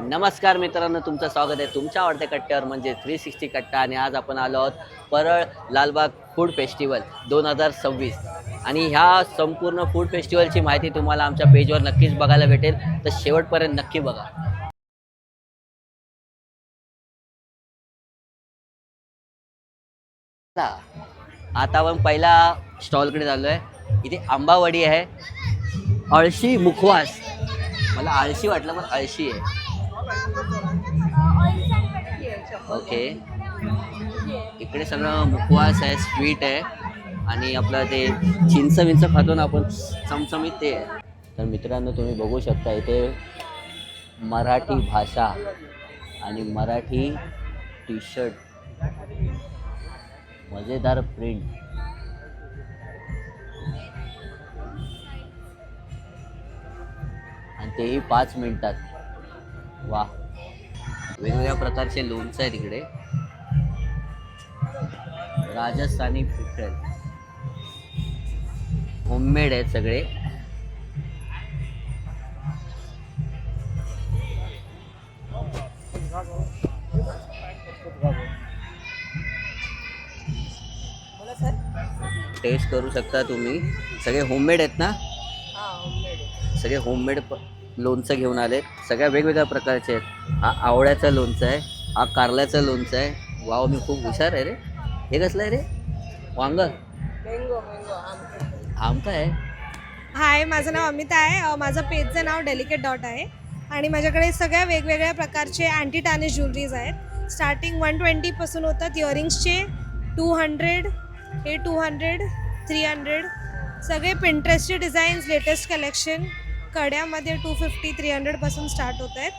नमस्कार मित्रांनो, तुमचं स्वागत आहे तुमच्या आवडत्या कट्ट्यावर म्हणजे 360 कट्टा. आणि आज आपण आलो आहोत परळ लालबाग फूड फेस्टिवल 2026. आणि ह्या संपूर्ण फूड फेस्टिवलची माहिती तुम्हाला आमच्या पेजवर नक्कीच बघायला भेटेल, तर शेवटपर्यंत नक्की बघा. आता आपण पहिला स्टॉलकडे झालो आहे. इथे आंबावडी आहे, अळशी मुखवास. मला आळशी वाटलं पण अळशी आहे. ओके, इकडे सगळं मुखवास आहे, स्वीट आहे आणि आपलं ते चिंच विंच खातो ना आपण, चमचमीत ते आहे. तर मित्रांनो, तुम्ही बघू शकता इथे मराठी भाषा आणि मराठी टी शर्ट, मजेदार प्रिंट. आणि तेही 5 मिनिटात. वा, वेगवेगळ्या प्रकारचे लोणचं आहे तिकडे. राजस्थानी पिठल, होममेड आहेत सगळे. टेस्ट करू शकता तुम्ही. सगळे होममेड आहेत ना? सगळे होममेड लोणचं घेऊन आले, सगळ्या वेगवेगळ्या प्रकारचे आहेत. हा आवळ्याचं लोणचं आहे, हा कारल्याचं लोणचं आहे. वाव, मी खूप हुशार आहे रे. हे कसलं आहे रे? वांग, आमचं आहे. हाय, माझं नाव अमिता आहे. माझं पेजचं नाव डेलिकेट डॉट आहे आणि माझ्याकडे सगळ्या वेगवेगळ्या प्रकारचे अँटी टार्निश ज्वेलरीज आहेत. स्टार्टिंग 120पासून होतात. इयरिंग्सचे 200, हे 200, 300. सगळे पिंटरेस्टचे डिझाईन्स, लेटेस्ट कलेक्शन. कड्यामध्ये 250, 300पासून स्टार्ट होत आहेत.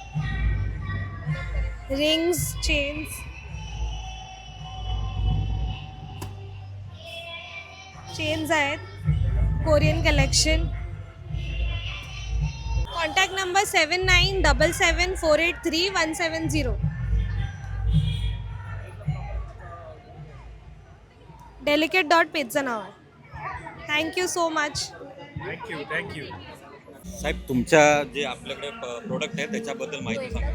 रिंग्स, चेन्स आहेत. Korean collection. Contact number 7977483170. Delicate dot पेजचं नाव आहे. Thank you so much. थँक्यू. साहेब, तुमच्या जे आपल्याकडे प्रोडक्ट आहे त्याच्याबद्दल माहिती सांगा.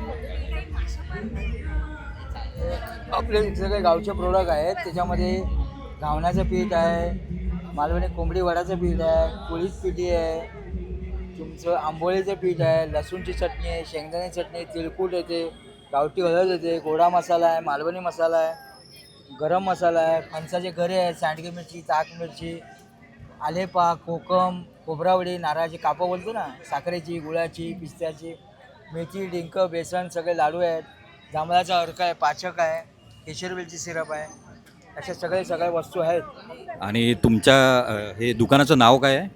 आपले सगळे गावचे प्रोडक्ट आहेत. त्याच्यामध्ये घावण्याचं पीठ आहे, मालवणी कोंबडी वड्याचं पीठ आहे, पोळीच पिठी आहे, तुमचं आंबोळीचं पीठ आहे, लसूणची चटणी आहे, शेंगदाणे चटणी, तिळकूट येते, गावठी हळद येते, गोडा मसाला आहे, मालवणी मसाला आहे, गरम मसाला आहे, फणसाचे गरे आहेत, सांडगी मिरची, ताक मिरची, आलेपा, कोकम, खोबरावडी, नारळाची कापं बोलतो ना, साखरेची, गुळाची, पिस्त्याची, मेथी, डिंक, बेसन, सगळे लाडू आहेत, जांभळाचा अर्क आहे, पाचक आहे, केशरवेलची सिरप आहे. अशा सगळ्या वस्तू आहेत. आणि तुमच्या हे दुकानाचं नाव काय आहे?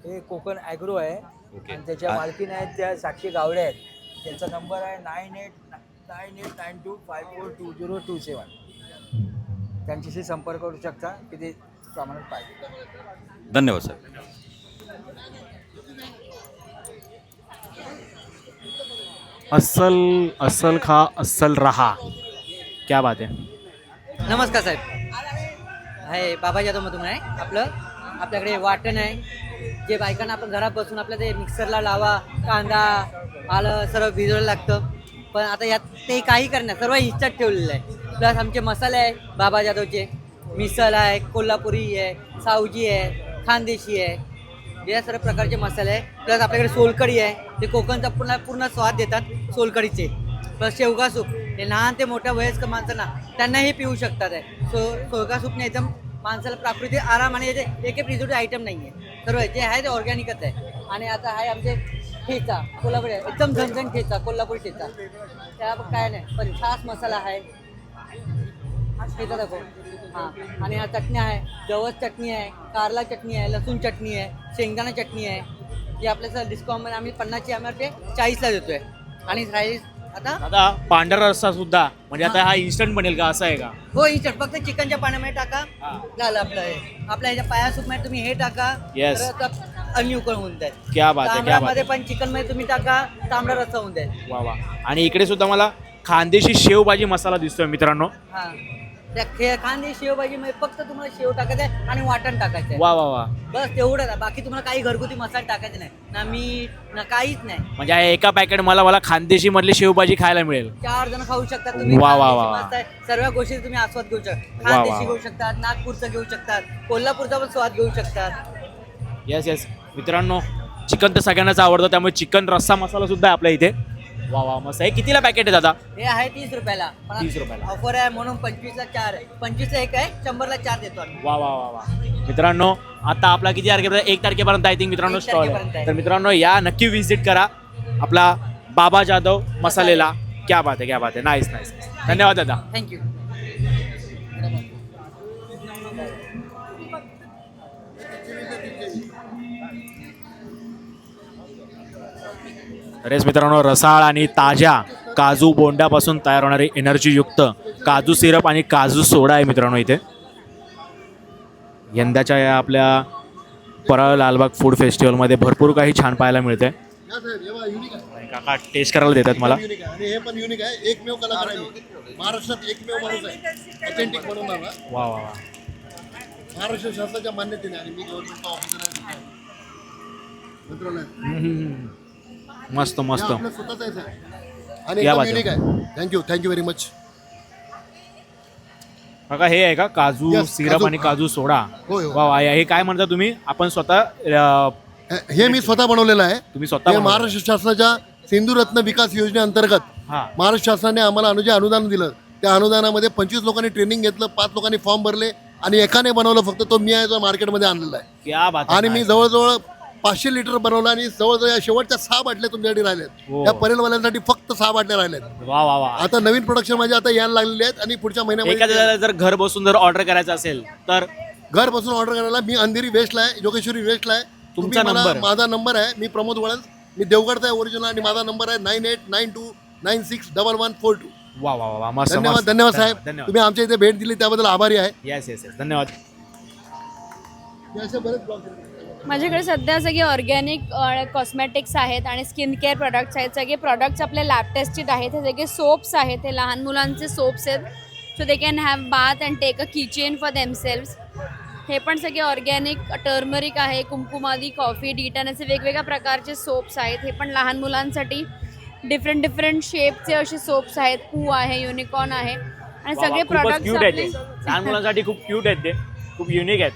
हे कोकण ॲग्रो आहे. ओके. आणि त्याच्या मालकीन आहेत त्या साक्षी गावडे आहेत. त्यांचा नंबर आहे 9892542027. त्यांच्याशी संपर्क करू शकता किती प्रमाणात पाहिजे. धन्यवाद साहेब. अस्सल खा, अस्सल रहा. क्या बात है. नमस्कार साहेब. आहे बाबा जाधवमधून आहे. आपल्याकडे वाटण आहे, जे बायकांना आपण घरात बसून आपल्या ते मिक्सरला लावा, कांदा आलं सर्व भिजवायला लागतं, पण आता यात ते काही करणार, सर्व इन्स्टंट ठेवलेलं आहे. प्लस आमचे मसाले आहे बाबा जाधवचे, मिसळ आहे, कोल्हापुरी आहे, सावजी आहे, खानदेशी आहे, या सर्व प्रकारचे मसाले आहे. प्लस आपल्याकडे सोलकढी आहे, ते कोकणचा पूर्ण स्वाद देतात सोलकढीचे. प्लस शेवगा सूप, हे लहान ते मोठ्या वयस्कर माणसांना त्यांनाही पिऊ शकतात आहे. शेवगा सूपने एकदम माणसाला प्राकृतिक आराम आणि एक प्रिझर्वेटिव्ह आयटम नाही आहे, सर्व जे आहे ते ऑर्गॅनिकच आहे. आणि आता आहे आमचे ठेचा, कोल्हापुरी एकदम झणझण ठेचा, कोल्हापुरी ठेचा, त्या काय नाही पण खास मसाला आहे. ठेचा दाखव. हां, आणि ह्या चटण्या आहे, जवस चटणी आहे, कारला चटणी आहे, लसूण चटणी आहे, शेंगदाणा चटणी आहे. जी आपल्याला डिस्काउंटमध्ये आम्ही 50ची आम्हाला ते 40ला देतो आहे. आणि राईस आता पांढरा रस्सा सुद्धा म्हणजे आता हा इन्स्टंट बनेल का, असं आहे का? हो, इन्स्टंट. फक्त चिकनच्या पाण्यामध्ये टाका, झालं आपलं हे. आपल्या ह्याच्या पाया सूपमध्ये तुम्ही हे टाका, Yes. अन्य उकळ होऊन जाईल. क्या बात आहे, क्या बात तांबड्यामध्ये आहे. पण चिकनमध्ये तुम्ही टाका, तांबडा रस्सा होऊन जाईल. वा वा. आणि इकडे सुद्धा मला खानदेशी शेवभाजी मसाला दिसतोय मित्रांनो. हां, त्या खांदे शेवभाजीमध्ये फक्त तुम्हाला शेव टाकायचं आहे आणि वाटण टाकायचं आहे. वा वा वा. बस तेवढंच आहे. बाकी तुम्हाला काही घरगुती मसाले टाकायचे नाही, ना मीठ ना काहीच नाही. म्हणजे या एका पॅकेट मला खानदेशी मधली शेवभाजी खायला मिळेल. 4 जण खाऊ शकतात तुम्ही. वा, वा, खानदेशी वा. मस्त आहे. सर्व गोष्टी तुम्ही आस्वाद घेऊ शकता. वा, वा, खानदेशी वा. घेऊ शकतात, नागपूरचं घेऊ शकतात, कोल्हापूरचा पण स्वाद घेऊ शकतात. येस येस मित्रांनो, चिकन तर सगळ्यांनाच आवडतं, त्यामुळे चिकन रस्सा मसाला सुद्धा आहे आपल्या इथे. वा वा मस्त आहे. कितीला पॅकेट आहे दादा? हे आहे 30 रुपयाला. 30 रुपयाला. ऑफर आहे म्हणून 25 ला 4 आहे. 25 ला 1 आहे, 100 ला 4 देतो आम्ही. वा वा वा वा. मित्रांनो आता आपला किती तारखेपर्यंत? 1 तारखेपर्यंत आय थिंक मित्रांनो 1 स्टॉल तारखेपर्यंत आहे. आहे. तर मित्रांनो या नक्की विजिट करा आपला बाबा जाधव मसालेला. क्या बात आहे, क्या बात आहे. Nice nice. धन्यवाद दादा. थँक्यू. तरेच मित्रांनो रसाळ आणि ताज्या काजू बोंडापासून तयार होणारी एनर्जीयुक्त काजू सिरप आणि काजू सोडा आहे मित्रांनो इथे. यंदाच्या या आपल्या परळ लालबाग फूड फेस्टिवलमध्ये भरपूर काही छान पाहायला मिळते. काका टेस्ट करायला देतात मला. आणि हे पण युनिक आहे. एकमेव कलाकार आहे महाराष्ट्रात, एकमेव माणूस आहे ऑथेंटिक बनवणारा. वा वा वा. महाराष्ट्र शासनाच्या मान्यतेने आणि मी गव्हर्नमेंट ऑफिसर आहे. मस्त मस्त. आपलं स्वतःच आहे आणि क्या एकदम बात युनिक आहे. Thank you very much. काका हे आहे का काजू Yes, सिरप काजू. आणि काजू सोडा? होय, होय. वा वा. हे काय म्हणता तुम्ही? आपण स्वतः हे मी स्वतः बनवलेलं आहे. तुम्ही स्वतः हे बनवलं? महाराष्ट्र शासनाच्या सिंधुरत्न विकास योजनेअंतर्गत हा. महाराष्ट्र शासनाने आम्हाला अनुदान दिलं. त्या अनुदानामध्ये 25 लोकांनी ट्रेनिंग घेतलं, 5 लोकांनी फॉर्म भरले आणि एकाने बनवलं फक्त. तो मी आहे, जो मार्केटमध्ये आणलेला आहे. क्या बात आहे. आणि मी जवळजवळ 500 लिटर बनवलं आणि जवळजवळ या शेवटच्या 6 बाटल्या तुमच्याकडे राहिल्यात. हो. या परेलवाल्यांसाठी फक्त 6 बाटल्या राहिल्यात. वा वा वा. आता नवीन प्रोडक्शन माझे आता यायला लागलेले आहेत आणि पुढच्या महिन्यामध्ये एखाद्याला जर घर बसून जर ऑर्डर करायचं असेल तर घर बसून ऑर्डर करायला मी अंधेरी वेस्टला आहे, योगेश्वरी वेस्टला आहे. तुमचा तुम्ही मला- नंबर? माझा नंबर आहे, मी प्रमोद वळन, मी देवगडचा आहे ओरिजिनल आणि माझा नंबर आहे 9892961142. वा वा वा. मस्त धन्यवाद मस्त. धन्यवाद साहेब. धन्यवाद. तुम्ही आमच्या इथे भेट दिली त्याबद्दल आभारी आहे. Yes yes yes. धन्यवाद. हे असे बरेच ब्लॉग आहेत. माझ्याकडे सध्या सगळे ऑर्गॅनिक कॉस्मॅटिक्स आहेत आणि स्किन केअर प्रॉडक्ट्स आहेत. सगळे प्रॉडक्ट्स आपले लॅब टेस्टेड आहेत. हे सगळे सोप्स आहेत. हे लहान मुलांचे सोप्स आहेत. So they can have bath and take a kitchen for themselves. हे पण सगळे ऑर्गॅनिक टर्मरिक आहे, कुमकुमादी, कॉफी, डिटन असे वेगवेगळ्या प्रकारचे सोप्स आहेत. हे पण लहान मुलांसाठी डिफरंट शेपचे असे सोप्स आहेत. पू आहे, युनिकॉर्न आहे आणि सगळे प्रॉडक्ट्स क्यूट आहेत आपले ते. लहान मुलांसाठी खूप क्यूट आहेत ते, खूप युनिक आहेत.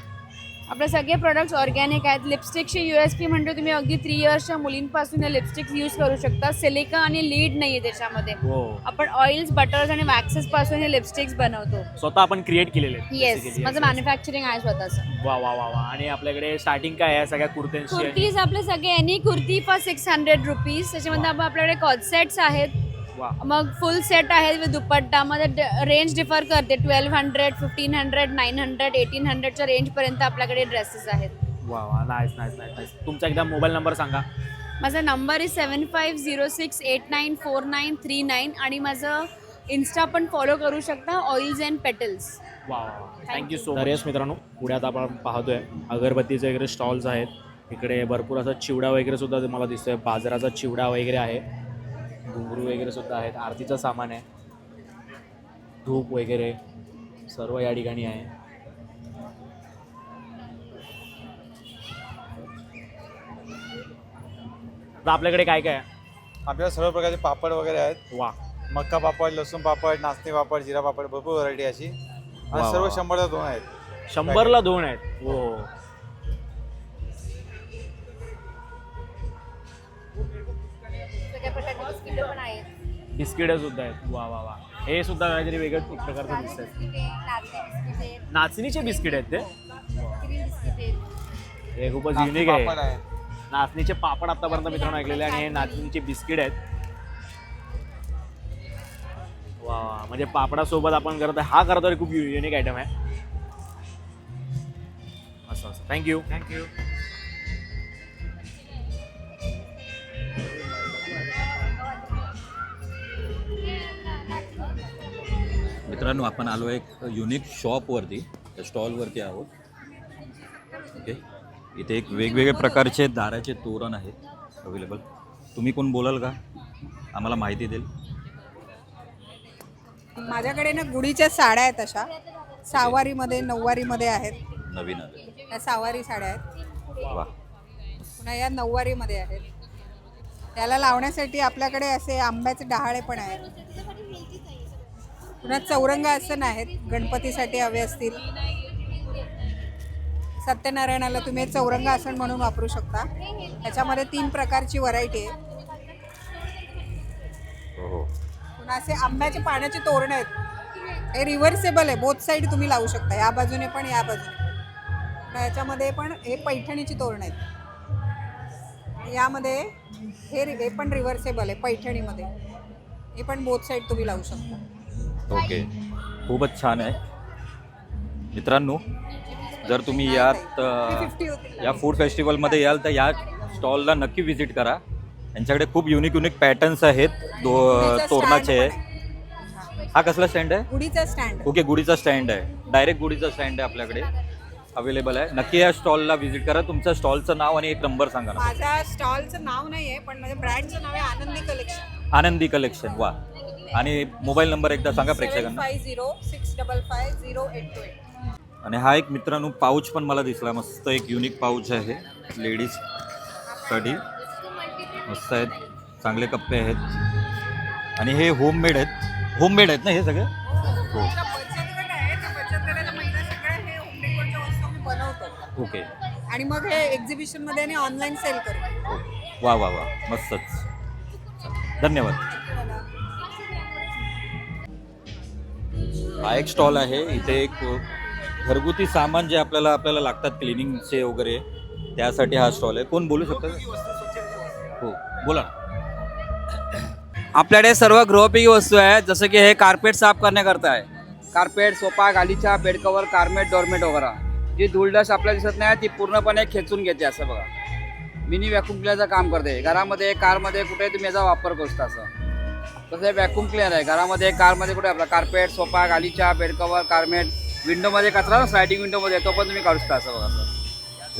आपले सगळे प्रोडक्ट्स ऑर्गॅनिक आहेत. लिपस्टिकची USP म्हणजे तुम्ही अगदी 3 इयर्सच्या मुलींपासून हे लिपस्टिक्स यूज करू शकता. सिलिका आणि लीड नाही आहे त्याच्यामध्ये. हो. आपण ऑइल्स, बटर्स आणि वॅक्सेस पासून हे लिपस्टिक्स बनवतो. स्वतः आपण क्रिएट केलेले आहेत येस, basically. माझं मॅन्युफॅक्चरिंग आहे स्वतःचं. वा वा वा वा. आणि आपल्याकडे स्टार्टिंग काय आहे सगळ्या कुर्त्यांची? कुर्तीज आपले सगळे एनी कुर्ती फॉर 600 रुपीज. त्याच्यामध्ये आपल्याकडे कॉट सेट्स आहेत. वा. मग फुल सेट आहे विथ दुपट्टा. मध्ये रेंज डिफर करते. 1200, 1500, 900, 1800च्या रेंजपर्यंत आपल्याकडे ड्रेसेस आहेत. वा वा. Nice nice nice nice. तुमचा एकदा मोबाईल नंबर सांगा. माझा नंबर आहे 7506894939 आणि माझं इन्स्टा पण फॉलो करू शकता, ऑइल्स अँड पेटल्स. वा वा. Thank you so much. येस मित्रांनो, पुढे आता आपण पाहतोय अगरबत्तीचे वगैरे स्टॉल्स आहेत. इकडे भरपूर असा चिवडा वगैरे सुद्धा मला दिसतोय. बाजाराचा चिवडा वगैरे आहे. घुंगरू वगैरे सुद्धा आहेत. आरतीचं सामान आहे. धूप वगैरे सर्व या ठिकाणी आहे. तर आपल्याकडे काय काय आहे? आपल्याला सर्व प्रकारचे पापड वगैरे आहेत. वा. मक्का पापड, लसूण पापड, नाचणी पापड, जिरा पापड, भरपूर व्हरायटी अशी वा, आणि सर्व वा. 100ला 2 आहेत. 100ला 2 आहेत. हो. सगळ्या प्रकारचे बिस्किटं पण आहेत. बिस्किटं सुद्धा आहेत. वा वा वा. हे सुद्धा काहीतरी वेगळं एक प्रकारचं दिसत आहे. नाचणीचे बिस्किट आहेत ते. हे खूपच नाचणी युनिक आहे. पापड आहे. नाचणीचे पापड आतापर्यंत मित्रांनो ऐकलेले आणि हे नाचणीचे बिस्किट आहेत. वा वा. म्हणजे पापडासोबत आपण करत हा करतो खूप युनिक आयटम आहे. असं असं. थँक्यू. मित्रांनो आपण आलो एक युनिक शॉपवरती, त्या स्टॉलवरती आहोत. ओके, इथे एक वेगवेगळे प्रकारचे दाराचे तोरण आहेत अवेलेबल. तुम्ही कोण बोलाल का, आम्हाला माहिती देईल? माझ्याकडे ना गुढीच्या साड्या आहेत अशा सहावारीमध्ये नऊवारीमध्ये आहेत. नवीन आले. या सहावारी साड्या आहेत. वा. पुन्हा या नऊवारीमध्ये आहेत. त्याला लावण्यासाठी आपल्याकडे असे आंब्याचे डहाळे पण आहेत. पुन्हा चौरंग आसन आहेत, गणपतीसाठी हवे असतील. सत्यनारायणाला तुम्ही चौरंग आसन म्हणून वापरू शकता. त्याच्यामध्ये 3 प्रकारची व्हरायटी आहे. हो. पुन्हा असे आंब्याचे पाण्याचे तोरण आहेत. हे रिव्हर्सेबल आहे, बोथ साईड तुम्ही लावू शकता, या बाजूने पण या बाजूने पण. पुन्हा याच्यामध्ये पण हे पैठणीची तोरण आहेत. यामध्ये हे पण रिव्हर्सेबल आहे पैठणीमध्ये. हे पण बोथ साईड तुम्ही लावू शकता. ओके, खूपच छान आहे. मित्रांनो, जर तुम्ही यात या फूड फेस्टिवलमध्ये याल तर या स्टॉलला नक्की व्हिजिट करा. यांच्याकडे खूप युनिक पॅटर्न्स आहेत तोरणाचे. हा कसला स्टँड आहे? गुढीचा स्टँड. ओके, गुढीचा स्टँड आहे. डायरेक्ट गुढीचा स्टँड आहे आपल्याकडे अवेलेबल आहे. नक्की या स्टॉलला व्हिजिट करा. तुमचं स्टॉलचं नाव आणि एक नंबर सांगा ना. माझ्या स्टॉलचं नाव नाही आहे, पण माझ्या ब्रँडचं नाव आहे आनंदी कलेक्शन. आनंदी कलेक्शन. वा. आणि मोबाईल नंबर एकदा सांगा प्रेक्षकांना. 7506550828. आणि हा एक मित्रांनो पाऊच पण मला दिसला. मस्त एक युनिक पाऊच आहे लेडीज साठी. मस्त आहेत, चांगले कप्पे आहेत. आणि हे होममेड आहेत ना हे सगळे? हो. ओके. आणि मग हे एक्झिबिशन मध्ये आणि ऑनलाईन सेल करू. वा वा वा, मस्तच. धन्यवाद. हा एक स्टॉल आहे. इथे एक घरगुती सामान जे आपल्याला लागतात क्लिनिंगचे वगैरे, त्यासाठी हा स्टॉल आहे. कोण बोलू शकतं? हो, बोला. आपल्याकडे सर्व गृहोपयोगी वस्तू आहेत. जसं की हे कार्पेट साफ करण्याकरता आहे. कार्पेट, सोफा, गालीचा, बेड कवर, कारमेट, डोरमेट वगैरे. जी धूळडस आपल्याला दिसत नाही ती पूर्णपणे खेचून घेते. असं बघा, मिनी व्हॅक्यूम क्लिनरचं काम करते. घरामध्ये, कारमध्ये कुठे तुम्ही याचा वापर करू शकता. असं तसं व्हॅक्यूम क्लिनर आहे. घरामध्ये, कारमध्ये कुठे आपला कार्पेट, सोफा, गालीचा, बेड कवर, कारमेट, विंडोमध्ये कचरा स्लायडिंग विंडोमध्ये तो पण तुम्ही काढू शकता. असं बघा असं.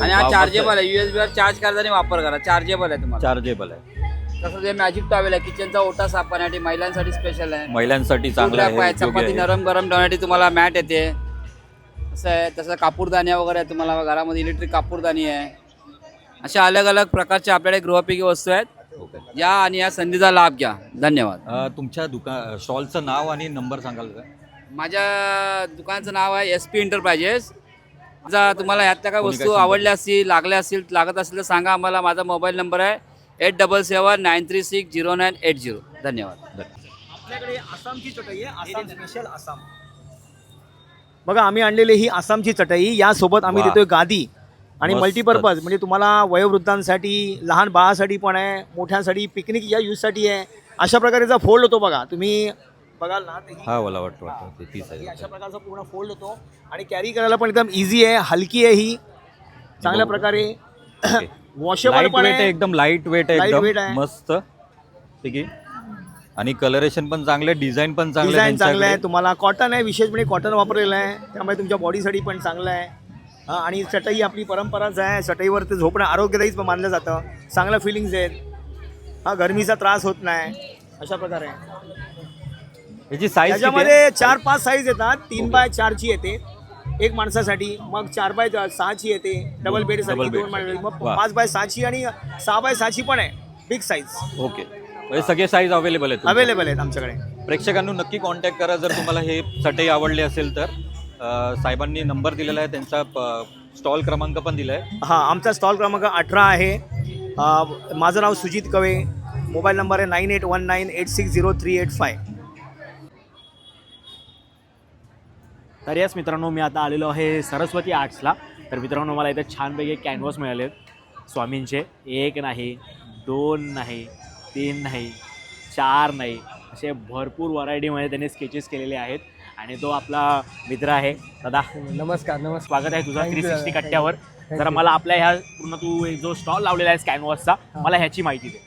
आणि हा चार्जेबल आहे. USB वर चार्ज करताना वापर करा. चार्जेबल आहे तुम्हाला. चार्जेबल आहे. तसं ते मॅजिक टॉवेल आहे. किचनचा ओटा साफ करण्यासाठी महिलांसाठी स्पेशल आहे. महिलांसाठी चांगलं आहे. चपाती नरम गरम ठेवण्यासाठी तुम्हाला मॅट येते. असं आहे. तसं कापूरदानी वगैरे आहे. तुम्हाला घरामध्ये इलेक्ट्रिक कापूरदानी आहे. अशा अलग अलग प्रकारच्या आपल्याकडे गृहोपयोगी वस्तू आहेत. या आणि या संधीचा लाभ घ्या. धन्यवाद. तुमच्या स्टॉलचं नाव आणि नंबर सांगाल का? माझ्या दुकानाचं नाव आहे SP एंटरप्राइजेस. जर तुम्हाला ह्यातल्या काय वस्तू आवडल्या असतील, लागत असतील तर सांगा आम्हाला. माझा मोबाईल नंबर आहे 8779360980. धन्यवाद. आपल्याकडे आसामची चटई आहे. आसाम स्पेशल आसाम. बघा, आम्ही आणलेली ही आसामची चटई. यासोबत आम्ही देतोय गादी आणि मल्टीपर्पज. म्हणजे तुम्हाला वयोवृद्धांसाठी, लहान बाळासाठी पण आहे, मोठ्यांसाठी, पिकनिक या यूजसाठी आहे. अशा प्रकारेचा फोल्ड होतो बघा. तुम्ही बघाल ना, हा मला वाटतं अशा प्रकारचा पूर्ण फोल्ड होतो आणि कॅरी करायला पण एकदम इझी आहे. हलकी आहे ही, चांगल्या प्रकारे वॉशेबल पण आहे. एकदम लाईट वेट आहे. Lightweight एकदम आहे. मस्त. ठीक आहे. आणि कलरेशन पण चांगले, डिझाईन पण चांगले. डिझाईन चांगलं आहे. तुम्हाला कॉटन आहे, विशेषपणे कॉटन वापरलेलं आहे, त्यामुळे तुमच्या बॉडीसाठी पण चांगलं आहे. आणि चटई आपली परंपराच आहे. चटईवर ते झोपणं आरोग्यदायीच मानलं जातं. चांगलं फिलिंग्स आहेत. हा, गरमीचा त्रास होत नाही. अशा प्रकारे याची साईज त्याच्यामध्ये 4-5 साईज येतात. 3x4ची येते एक माणसासाठी, मग 4x6ची येते डबल बेडसाठी, 2 माणसासाठी, मग 5x6ची आणि 6x6ची पण आहे बिग साईज. ओके, म्हणजे सगळे साईज अवेलेबल आहेत. आहेत आमच्याकडे. प्रेक्षकांना नक्की कॉन्टॅक्ट करा जर तुम्हाला हे चटई आवडली असेल तर. साहेबांनी नंबर दिलेला आहे, त्यांचा स्टॉल क्रमांक पण दिला आहे. हां, आमचा स्टॉल क्रमांक 18 आहे. माझं नाव सुजित कवे. मोबाईल नंबर आहे 9819860385. तर याच मित्रांनो, मी आता आलेलो आहे सरस्वती आर्ट्सला. तर मित्रांनो, मला इथे छानपैकी कॅनव्हास मिळाले आहेत स्वामींचे. 1 नाही, 2 नाही, 3 नाही, 4 नाही, असे भरपूर व्हरायटीमध्ये त्यांनी स्केचेस केलेले आहेत. आणि तो आपला मित्र आहे. दादा नमस्कार. स्वागत आहे तुझं 360 कट्ट्यावर. जरा मला आपल्या ह्या पूर्ण तू जो स्टॉल लावलेला आहे कॅनव्हासचा, मला ह्याची माहिती दे.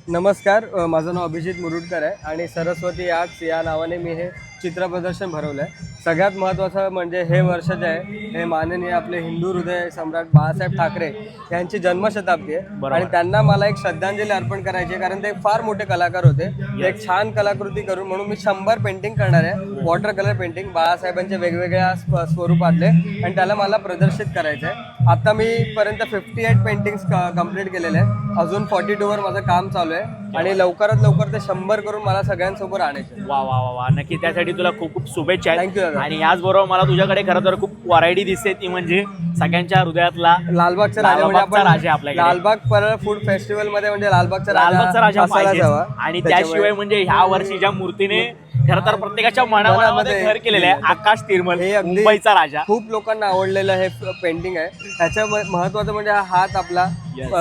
नमस्कार, माझं नाव अभिजित मुरुडकर आहे आणि सरस्वती आर्ट्स या नावाने मी हे चित्र प्रदर्शन भरवलं आहे. सगळ्यात महत्त्वाचं म्हणजे हे वर्ष जे आहे हे माननीय आपले हिंदू हृदय सम्राट बाळासाहेब ठाकरे यांची जन्मशताब्दी आहे आणि त्यांना मला एक श्रद्धांजली अर्पण करायची आहे, कारण ते फार मोठे कलाकार होते. एक छान कलाकृती करून म्हणून मी 100 पेंटिंग करणार आहे, वॉटर कलर पेंटिंग बाळासाहेबांच्या वेगवेगळ्या स्वरूपातले, आणि त्याला मला प्रदर्शित करायचं आहे. आता मी पर्यंत 58 पेंटिंग्स कंप्लीट केलेले आहेत. अजून 42वर माझं काम चालू आहे आणि लवकरात लवकर ते 100 करून मला सगळ्यांसोबत आणायचे. वा वा वा वा, नक्की त्यासाठी तुला खूप खूप शुभेच्छा आहेत. थँक्यू दादा. आणि याचबरोबर मला तुझ्याकडे खरं तर खूप व्हरायटी दिसते, ती म्हणजे सगळ्यांच्या हृदयातला लालबागचा राजा म्हणजे लालबागचा आपण राजा आपल्याकडे. लालबाग परळ फूड फेस्टिवल मध्ये म्हणजे लालबागचा लालबागचा राजा असायला पाहिजेच. हवा. आणि त्याच्यामुळे त्याशिवाय म्हणजे ह्या वर्षी ज्या मूर्तीने खरं तर प्रत्येकाच्या मनामध्ये घर केलेलं आहे, आकाश तिरमल, हे अगदी मुंबईचा राजा. खूप लोकांना आवडलेलं हे पेंटिंग आहे. त्याच्या महत्वाचं म्हणजे हा हात आपला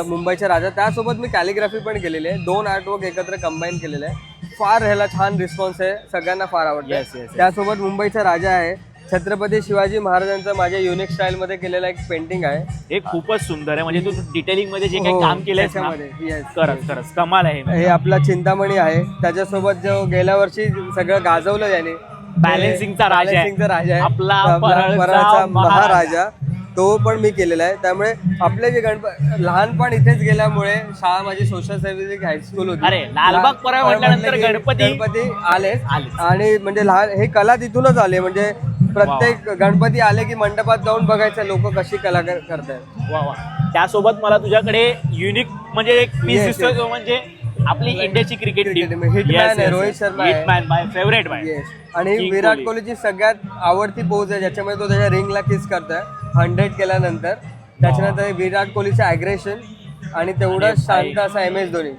मुंबईचा राजा. त्यासोबत मी कॅलिग्राफी पण केलेली आहे. 2 आर्टवर्क एकत्र कंबाईन केलेले आहे. फार ह्याला छान रिस्पॉन्स आहे, सगळ्यांना फार आवडतं. त्यासोबत मुंबईचा राजा आहे, छत्रपती शिवाजी महाराजांचं माझ्या युनिक स्टाईल मध्ये केलेलं एक पेंटिंग आहे. हे खूपच सुंदर आहे, म्हणजे तू डिटेलिंग मध्ये जे काही काम केलंय खरंच कमाल आहे. हे आपला चिंतामणी आहे, त्याच्यासोबत जो गेल्या वर्षी सगळं गाजवलं याने बॅलेन्सिंगचा राजा आहे. आपला परळचा महाराजा, तो पण मी केलेला आहे. त्यामुळे आपले जे लहानपण इथेच गेल्यामुळे शाळा माझी सोशल सर्व्हिस हायस्कूल होती. अरे लालबाग परळ म्हटल्यानंतर गणपती आले आणि म्हणजे लहान हे कला तिथूनच आले. म्हणजे प्रत्येक गणपती आले की मंडपात जाऊन बघायचं लोक कशी कला करतायत. वा वा. त्यासोबत मला तुझ्याकडे युनिक म्हणजे एक पीस दिसतोय, तो म्हणजे आपली इंडियाची क्रिकेट टीम. हिटमॅन आहे, रोहित शर्मा आहे. Hitman by favourite by. आणि विराट कोहलीची सगळ्यात आवडती पोज आहे, ज्याच्यामध्ये तो त्याच्या रिंगला किस करतोय 100 केल्यानंतर. त्याच्यानंतर विराट कोहलीचं ॲग्रेशन आणि तेवढं शांत असा MS धोनी,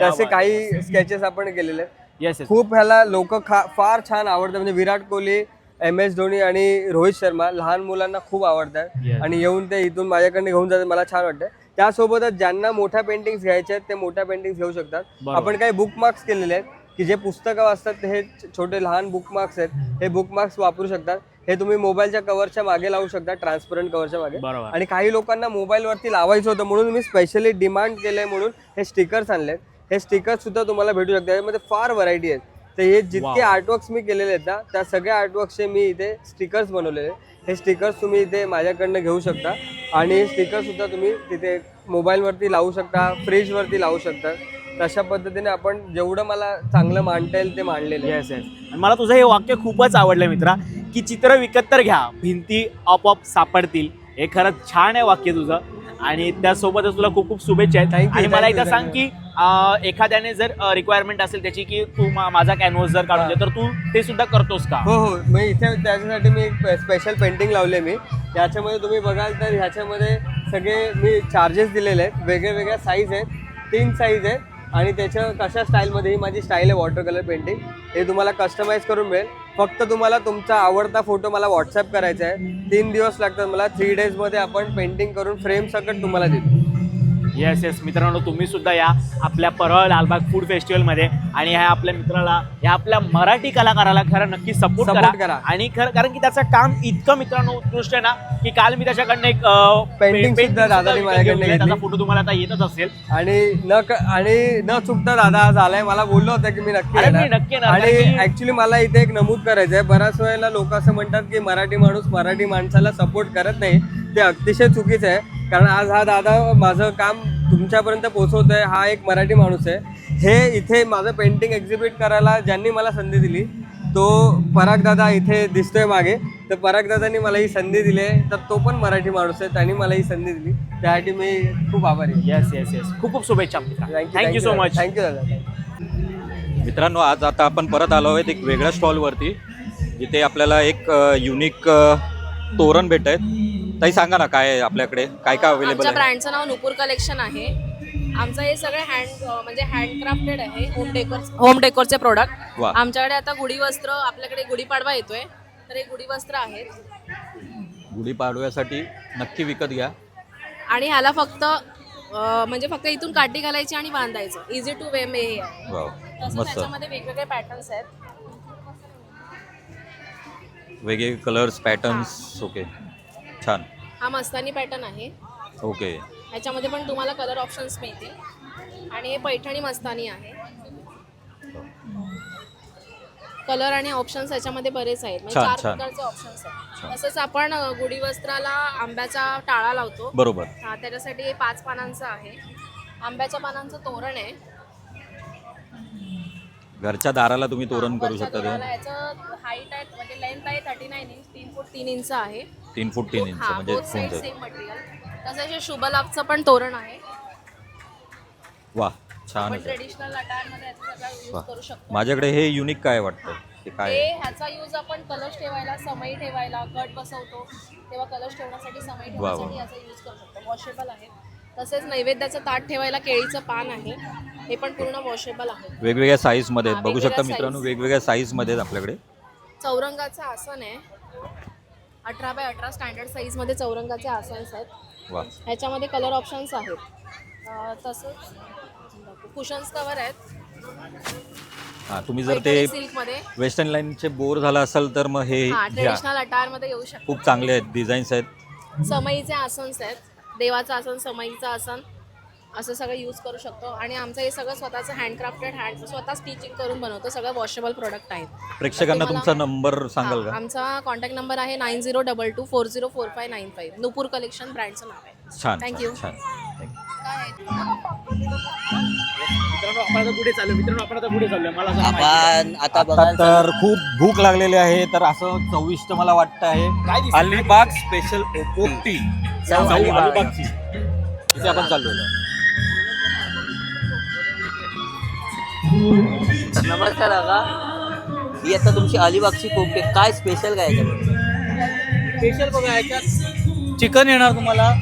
असे काही स्केचेस आपण केलेले आहेत. खूप ह्याला लोक फार छान आवडतात. म्हणजे विराट कोहली, MS धोनी आणि रोहित शर्मा लहान मुलांना खूप आवडतात आणि येऊन ते इथून माझ्याकडे घेऊन जातात. मला छान वाटतं. त्यासोबतच ज्यांना मोठ्या पेंटिंग्स घ्यायच्या आहेत ते मोठ्या पेंटिंग्स घेऊ शकतात. आपण काही बुकमार्क्स केलेले आहेत की जे पुस्तकं वाचतात हे छोटे लहान बुकमार्क्स आहेत. हे बुकमार्क्स वापरू शकतात. हे तुम्ही मोबाईलच्या कव्हरच्या मागे लावू शकता, ट्रान्सपरंट कव्हरच्या मागे. आणि काही लोकांना मोबाईलवरती लावायचं होतं म्हणून मी स्पेशली डिमांड केलंय म्हणून हे स्टिकर्स आणलेत. हे स्टिकर्स सुद्धा तुम्हाला भेटू शकतात. यामध्ये फार व्हरायटी आहेत. तर हे जितके आर्टवर्क्स मी केलेले आहेत ना, त्या सगळ्या आर्टवर्क्सचे मी इथे स्टिकर्स बनवलेले. हे स्टिकर्स तुम्ही इथे माझ्याकडनं घेऊ शकता आणि हे स्टिकर्स सुद्धा तुम्ही तिथे मोबाईलवरती लावू शकता, फ्रीजवरती लावू शकता. तशा पद्धतीने आपण जेवढं मला चांगलं मांडता येईल ते मांडलेलं आहे. येस. आणि मला तुझं हे वाक्य खूपच आवडलं मित्रा, की चित्र विकत तर घ्या, भिंती आपोआप सापडतील. हे खरंच छान आहे वाक्य तुझं. आणि त्यासोबतच तुला खूप खूप शुभेच्छा आहेत. आणि मला एकदा सांग की एखाद्याने जर रिक्वायरमेंट असेल त्याची की तू माझा कॅनव्हास जर काढून दे, तर तू ते सुद्धा करतोस का? हो हो. मी इथे त्याच्यासाठी मी स्पेशल पेंटिंग लावले. मी याच्यामध्ये तुम्ही बघाल तर ह्याच्यामध्ये सगळे मी चार्जेस दिलेले आहेत. वेगळ्या साईज आहेत, 3 साईज आहेत. आणि त्याच्या कशा स्टाईलमध्ये, ही माझी स्टाईल आहे वॉटर कलर पेंटिंग. हे तुम्हाला कस्टमाइज करून मिळेल. फक्त तुम्हाला तुमचा आवडता फोटो मला व्हॉट्सअप करायचा आहे. 3 दिवस लागतात मला. 3 डेजमध्ये आपण पेंटिंग करून फ्रेम सकट तुम्हाला देतो. येस मित्रांनो, तुम्ही सुद्धा या आपल्या परळ लालबाग फूड फेस्टिवलमध्ये आणि ह्या आपल्या मित्राला, या आपल्या मराठी कलाकाराला खरं नक्की सपोर्ट करा. आणि कारण की त्याचं काम इतकं मित्रांनो उत्कृष्ट आहे ना, की काल मी त्याच्याकडनं एक पेंटिंग सुद्धा दादानी माझ्याकडनं घेतली. त्याचा फोटो तुम्हाला आता येतच असेल. आणि न चुकता दादा आज आलाय. मला बोललो होतं की मी नक्की येणार. आणि ऍक्च्युली मला इथे एक नमूद करायचं आहे. बऱ्याच वेळेला लोक असं म्हणतात की मराठी माणूस मराठी माणसाला सपोर्ट करत नाही. ते अतिशय चुकीचं आहे. कारण आज हा दादा माझं काम तुमच्यापर्यंत पोहोचवतोय. हा एक मराठी माणूस आहे. हे इथे माझं पेंटिंग एक्झिबिट करायला ज्यांनी मला संधी दिली तो पराग दादा इथे दिसतोय मागे. तर पराग दादांनी मला ही संधी दिली आहे. तर तो पण मराठी माणूस आहे, त्यांनी मला ही संधी दिली. त्यासाठी मी खूप आभारी आहे. येस. खूप शुभेच्छा. Thank you so much. थँक्यू दादा. मित्रांनो, आज आता आपण परत आलो आहोत एक वेगळ्या स्टॉलवरती, जिथे आपल्याला एक युनिक तोरण भेटत आहेत. ताई सांगा ना, काय आपल्याकडे काय अवेलेबल आहे? ब्रँडचं नाव नुपूर कलेक्शन आहे. आमचं हे सगळे हँडक्राफ्टेड आहे. होम डेकोरचे प्रोडक्ट. आमच्याकडे आता गुढी वस्त्र, आपल्याकडे गुढीपाडवा येतोय, तर हे गुढी वस्त्र आहेत. गुढीपाडव्यासाठी नक्की विकत घ्या. आणि ह्याला फक्त फक्त इथून काठी घालायची आणि बांधायचं. इझी टू वे हे आहे. मस्त. त्याच्यामध्ये वेगवेगळे पॅटर्न्स आहेत, वेगवेगळे कलर्स, पॅटर्न्स. ओके, छान. हा मस्तानी पॅटर्न आहे. ओके. ह्याच्यामध्ये पण तुम्हाला कलर ऑप्शन्स मिळतील. आणि हे पैठणी मस्तानी आहे. कलर आणि ऑप्शन्स याच्यामध्ये बरेच आहेत, म्हणजे छान, 4 छान. प्रकारचे ऑप्शन्स आहेत. तसंच आपण गुढी वस्त्राला आंब्याचा टाळा लावतो. बरोबर. हा, त्याच्यासाठी हे 5 पानांचं आहे. आंब्याच्या पानांचं तोरण आहे. घरच्या दाराला तुम्ही तोरण करू वरच्या शकता. तोरणाला याचं हाईट आहे, म्हणजे लेंथ आहे 39 इंच, 3 फूट 3 इंच आहे. 3 फूट 3 इंच हा, म्हणजे बोथ साईड कोणतं? Same material. तसंच हे शुभ लाभचं पण तोरण आहे. वा छान आपण आहे. ट्रेडिशनल अटायरमध्ये याचा सगळा यूज करू शकतो. माझ्याकडे हे युनिक काय वाटतं ते काय हे आहे? ह्याचा यूज आपण कलश ठेवायला, समई ठेवायला, गट बसवतो तेव्हा कलश ठेवण्यासाठी, समई वा, वा. ठेवण्यासाठी याचा यूज करू शकतो. वॉशेबल आहे. तसेच नैवेद्याचं ताट ठेवायला केळीचं पान आहे, हे पण पूर्ण वॉशेबल आहे. वेगवेगळ्या साईज मध्ये आहेत. हा, बघू शकता वेगवेगळ्या मित्रांनो, size. वेगवेगळ्या साईज मध्ये आहेत आपल्याकडे. चौरंगाचं आसन आहे. 18x18 स्टँडर्ड साईज मध्ये चौरंगाचे आसन्स आहेत. वा ह्याच्यामध्ये कलर ऑप्शन्स आहेत. तसंच कुशन्स कवर आहेत. हा, तुम्ही जर ते सिल्क मध्ये वेस्टर्न लाईनचे बोर झाला असेल तर मग हे घ्या. ट्रेडिशनल अटायर मध्ये येऊ शकतो. खूप चांगले आहेत, डिझाईन्स आहेत. समईचे आसन्स आहेत. देवाचं आसन, समईचं आसन, असं सगळं यूज करू शकतो. आणि आमचं हे सगळं स्वतःचं हँडक्राफ्टेड, स्वतः स्टिचिंग करून बनवतो. सगळं वॉशेबल प्रोडक्ट आहेत. प्रेक्षकांना तुमचा नंबर सांगाल का? आमचा कॉन्टॅक्ट नंबर आहे 9022404595. नुपूर कलेक्शन ब्रँडचं नाव आहे. छान थँक्यू. छान थँक्यू. मित्रांनो आपण आता पुढे चाललोय. मला सांगा माहिती आपण आता आता बघाल तर खूप भूक लागलेली आहे, तर असं चविष्ट मला वाटतं आहे. अलिबाग स्पेशल पोपटी अलिबागची, इथे आपण चाललोय. नमस्कार काका, ही आता तुमची अलिबागची कोपटी, काय स्पेशल काय याच्यामध्ये? स्पेशल बघा, याच्यात चिकन येणार तुम्हाला,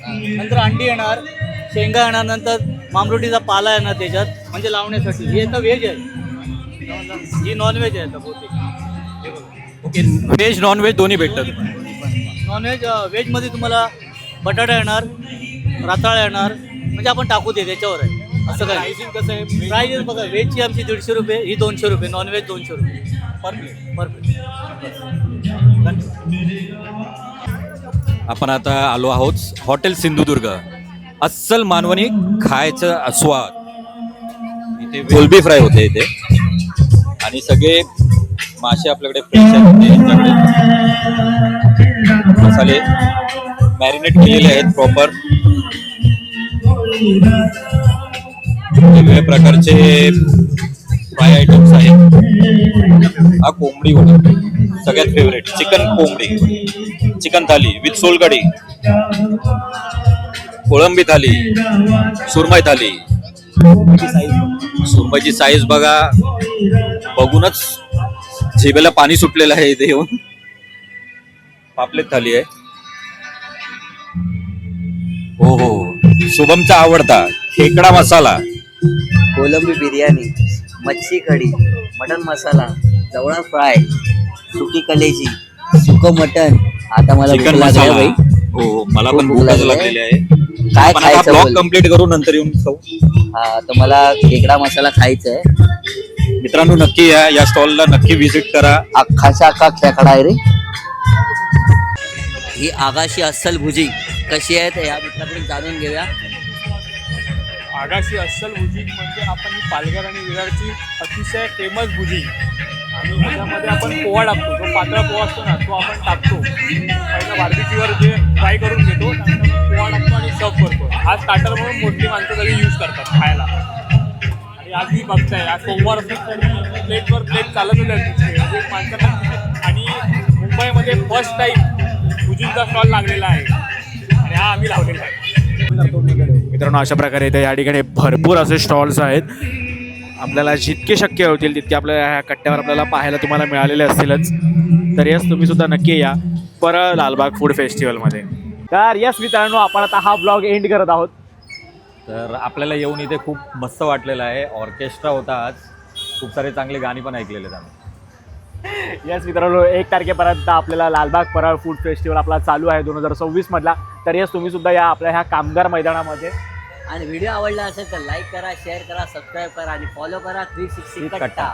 नंतर अंडी येणार, शेंगा येणार, नंतर मामरोटीचा पाला येणार त्याच्यात, म्हणजे लावण्यासाठी. ही आता व्हेज आहे, ही नॉनव्हेज आहे आता बहुतेक. हे बघा. ओके, व्हेज नॉन व्हेज दोन्ही भेटतात. नॉनव्हेज व्हेजमध्ये तुम्हाला बटाटा येणार, रताळा येणार, म्हणजे आपण टाकू दे त्याच्यावर आहे. असं काय कसं आहे? प्राईज बघा, व्हेजची आमची 150 रुपये, ही 200 रुपये, नॉनव्हेज 200 रुपये पर प्लेट. पर प्लेट. आपण आता आलो आहोत हॉटेल सिंधुदुर्ग. अस्सल मानवणी खायचं स्वाद. इथे कोलबी फ्राय होते इथे, आणि सगळे मासे आपल्याकडे फ्रेश आहेत. यांच्याकडे मसाले मॅरिनेट केलेले आहेत प्रॉपर. वेगवेगळ्या प्रकारचे फ्राय आयटम्स आहेत. हा कोंबडी होता सगळ्यात फेवरेट, चिकन कोंबडी, चिकन थाली विथ सोलकढी, कोळंबी थाली, सुरमई थाली. सुरमईची साईज बघा, बघूनच जिभेला पाणी सुटलेलं आहे इथे येऊन. पापलेट थाली आहे. हो हो, शुभमचा आवडता खेकडा मसाला, कोलंबी बिर्याणी, मच्छी कढी, मटन मसाला, जवळा फ्राय, सुकी कलेजी, सुकं मटन. आता मला भूक चिकन लागली मसाला. बाई. हो, मला पण भूक भूकच लागली लागलेली आहे. काय आपण आता खायचं ब्लॉग बोल? कम्प्लीट करू, नंतर येऊन खाऊ. हा, तर मला खेकडा मसाला खायचा आहे. मित्रांनो नक्की या स्टॉलला नक्की व्हिजिट करा. अख्खाचा अख्खा खेकडा आहे रे. ही आगाशी अस्सल भुजी कशी आहे ते या मित्राकडून जाणून घेऊया. आगाशी अस्सल भुजी म्हणजे आपण ही पालघर आणि विरारची अतिशय फेमस भुजी, आणि त्याच्यामध्ये आपण पोहा टाकतो. जो पातळ पोहा असतो ना, तो आपण टाकतो. पहिलं बार्बीक्यूवर जे फ्राय करून घेतो, त्यानंतर पोहा टाकतो आणि सर्व करतो. हा स्टार्टर म्हणून मोठी माणसं सगळी यूज करतात खायला. आणि आज मी बघताय, आज सोमवार असून तरी प्लेटवर प्लेट चालतच आहे माणसांना. आणि मुंबईमध्ये फर्स्ट टाईम भुजींचा स्टॉल लागलेला आहे, आणि हा आम्ही लावलेला आहे. मित्रांनो अशा प्रकारे इथे या ठिकाणी भरपूर असे स्टॉल्स आहेत. आपल्याला जितके शक्य होतील तितके आपल्याला ह्या कट्ट्यावर आपल्याला पाहायला तुम्हाला मिळालेले असतीलच. तर यस, तुम्ही सुद्धा नक्की या परळ लालबाग फूड फेस्टिवलमध्ये. तर यस मित्रांनो, आपण आता हा ब्लॉग एंड करत आहोत. तर आपल्याला येऊन इथे खूप मस्त वाटलेलं आहे. ऑर्केस्ट्रा होता आज, खूप सारे चांगले गाणी पण ऐकलेले आहेत आम्ही. यस मित्रांनो, 1 तारखेपर्यंत आपल्याला लालबाग परळ फूड फेस्टिवल आपला चालू आहे 2026 मधला. तर यस, तुम्ही सुद्धा या आपल्या ह्या कामगार मैदानामध्ये. आणि व्हिडिओ आवडला असेल तर लाईक करा, शेअर करा, सबस्क्राईब करा आणि फॉलो करा 360 कट्टा.